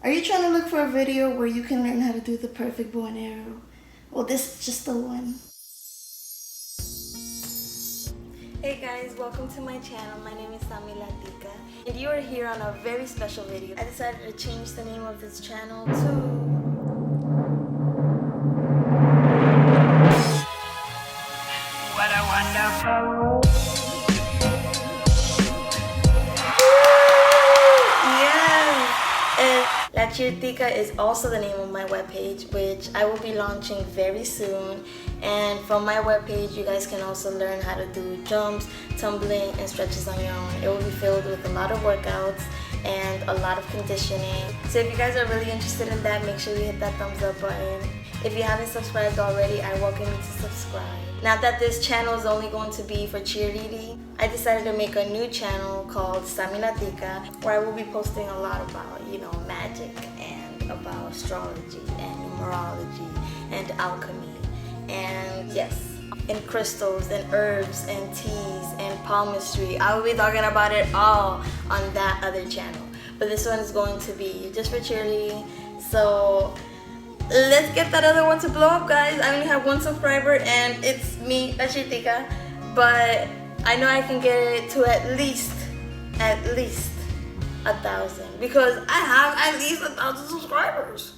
Are you trying to look for a video where you can learn how to do the perfect bow and arrow? Well, this is just the one. Hey guys, welcome to my channel. My name is Tika, and you are here on a very special video. I decided to change the name of this channel to What a Wonderful. CheerCR is also the name of my webpage, which I will be launching very soon. And from my webpage, you guys can also learn how to do jumps, tumbling, and stretches on your own. It will be filled with a lot of workouts and a lot of conditioning. So if you guys are really interested in that, make sure you hit that thumbs up button. If you haven't subscribed already, I welcome you to subscribe. Now that this channel is only going to be for cheerleading, I decided to make a new channel called Tika, where I will be posting a lot about, magic and about astrology and numerology and alchemy and and crystals and herbs and teas and palmistry. I will be talking about it all on that other channel. But this one is going to be just for cheerleading. So let's get that other one to blow up, guys. I only have 1 subscriber and it's me, Tika. But I know I can get it to at least 1,000 because I have at least 1,000 subscribers.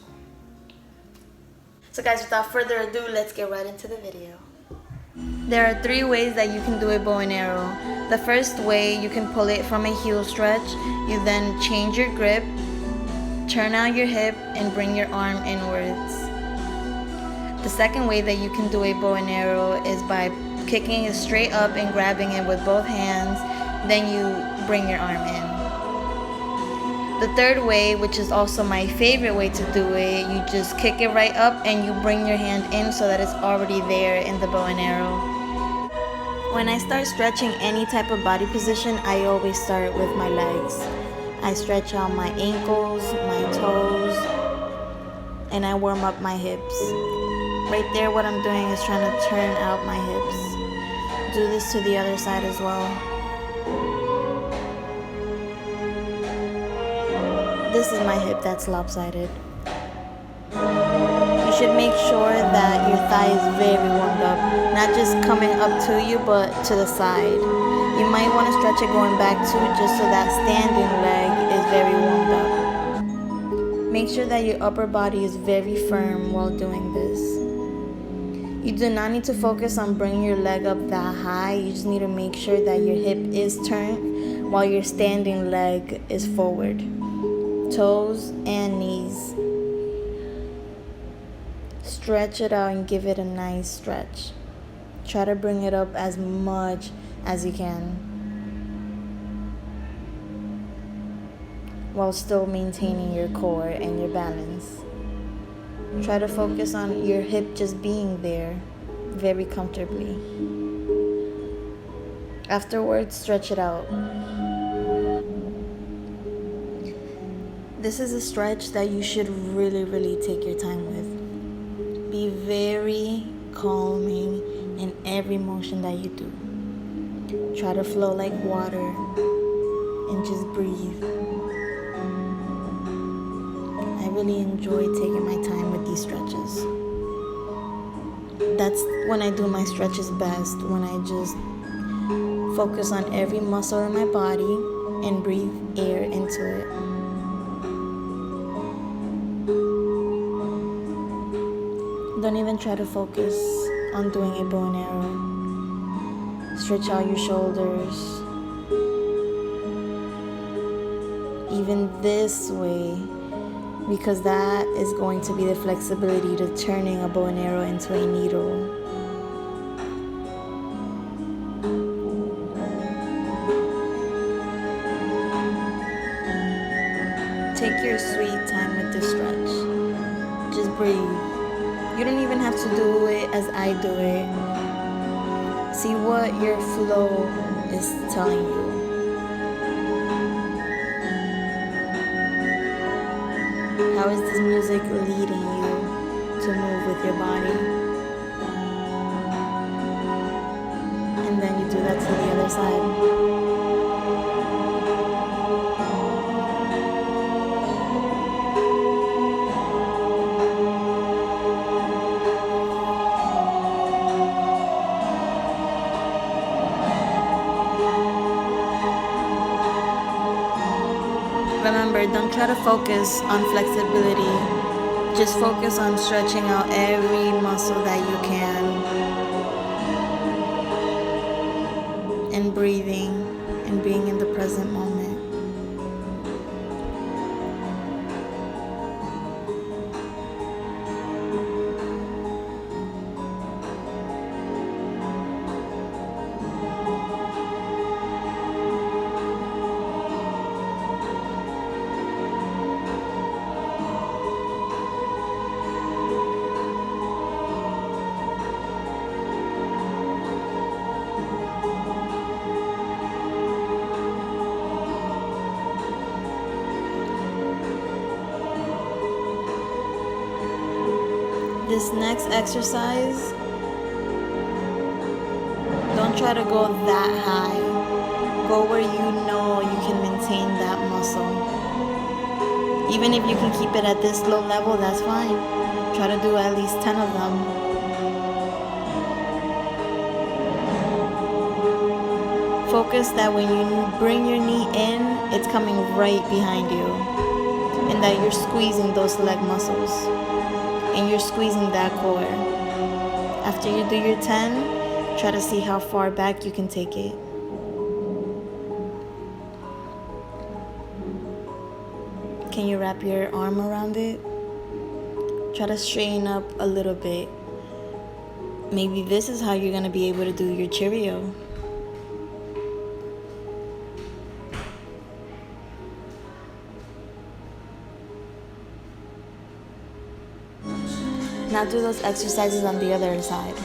So guys, without further ado, let's get right into the video. There are 3 ways that you can do a bow and arrow. The first way, you can pull it from a heel stretch. You then change your grip, turn out your hip, and bring your arm inwards. The second way that you can do a bow and arrow is by kicking it straight up and grabbing it with both hands. Then you bring your arm in. The third way, which is also my favorite way to do it, you just kick it right up and you bring your hand in so that it's already there in the bow and arrow. When I start stretching any type of body position, I always start with my legs. I stretch out my ankles, my toes, and I warm up my hips. Right there, what I'm doing is trying to turn out my hips. Do this to the other side as well. This is my hip that's lopsided. You should make sure that your thigh is very warmed up, not just coming up to you, but to the side. You might want to stretch it going back too, just so that standing leg is very warmed up. Make sure that your upper body is very firm while doing this. You do not need to focus on bringing your leg up that high. You just need to make sure that your hip is turned while your standing leg is forward. Toes and knees. Stretch it out and give it a nice stretch. Try to bring it up as much as you can while still maintaining your core and your balance. Try to focus on your hip just being there very comfortably. Afterwards, stretch it out. This is a stretch that you should really take your time with. Be very calming in every motion that you do. Try to flow like water and just breathe. I really enjoy taking my time with these stretches. That's when I do my stretches best, when I just focus on every muscle in my body and breathe air into it. Don't even try to focus on doing a bow and arrow. Stretch out your shoulders. Even this way, because that is going to be the flexibility to turning a bow and arrow into a needle. Take your sweet time with the stretch. Just breathe. You don't even have to do it as I do it. See what your flow is telling you. How is this music leading you to move with your body? And then you do that to the other side. remember, don't try to focus on flexibility. Just focus on stretching out every muscle that you can. And breathing and being in the present moment. This next exercise, don't try to go that high. Go where you know you can maintain that muscle. Even if you can keep it at this low level, that's fine. Try to do at least 10 of them. Focus that when you bring your knee in, it's coming right behind you. And that you're squeezing those leg muscles. And you're squeezing that core. After you do your 10, try to see how far back you can take it. Can you wrap your arm around it? Try to straighten up a little bit. Maybe this is how you're going to be able to do your CheerCR. Now do those exercises on the other side.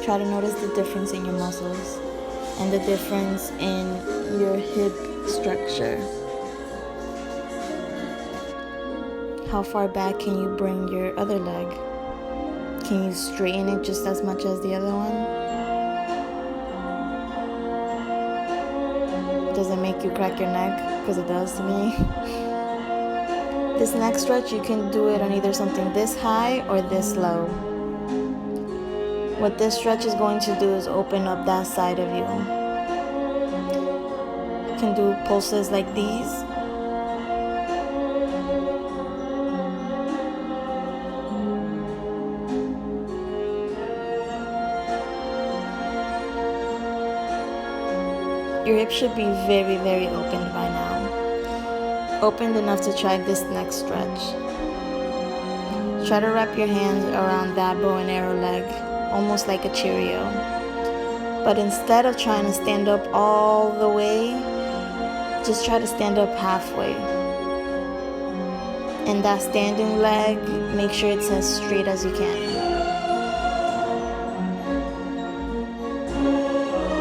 Try to notice the difference in your muscles and the difference in your hip structure. How far back can you bring your other leg? Can you straighten it just as much as the other one? Does it make you crack your neck? Because it does to me. This next stretch, you can do it on either something this high or this low. What this stretch is going to do is open up that side of you. You can do pulses like these. Your hip should be very, very opened by now. Opened enough to try this next stretch. Try to wrap your hands around that bow and arrow leg, almost like a CheerCR. But instead of trying to stand up all the way, just try to stand up halfway. And that standing leg, make sure it's as straight as you can.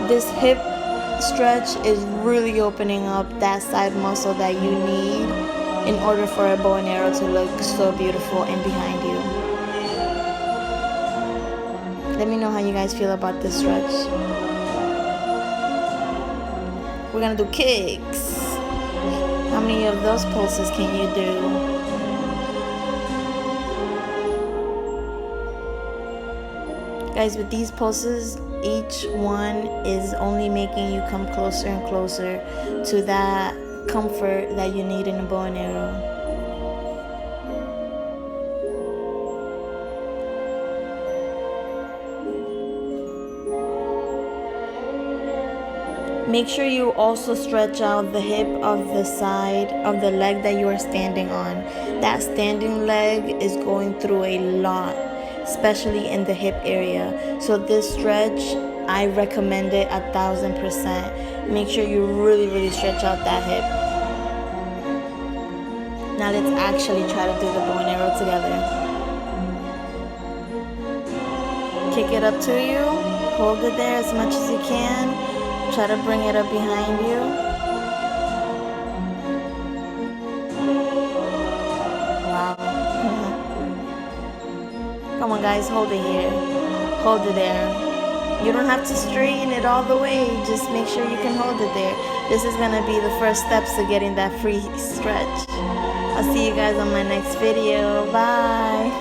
This hip stretch is really opening up that side muscle that you need in order for a bow and arrow to look so beautiful and behind you. Let me know how you guys feel about this stretch. We're gonna do kicks. How many of those pulses can you do? Guys, with these pulses, each one is only making you come closer and closer to that comfort that you need in a bow and arrow. Make sure you also stretch out the hip of the side of the leg that you are standing on. That standing leg is going through a lot, especially in the hip area. So this stretch, I recommend it 1000%. Make sure you really stretch out that hip. Now let's actually try to do the bow and arrow together. Kick it up to you. Hold it there as much as you can. Try to bring it up behind you. Wow. Come on guys, hold it here. Hold it there. You don't have to straighten it all the way. Just make sure you can hold it there. This is gonna be the first steps to getting that free stretch. I'll see you guys on my next video. Bye.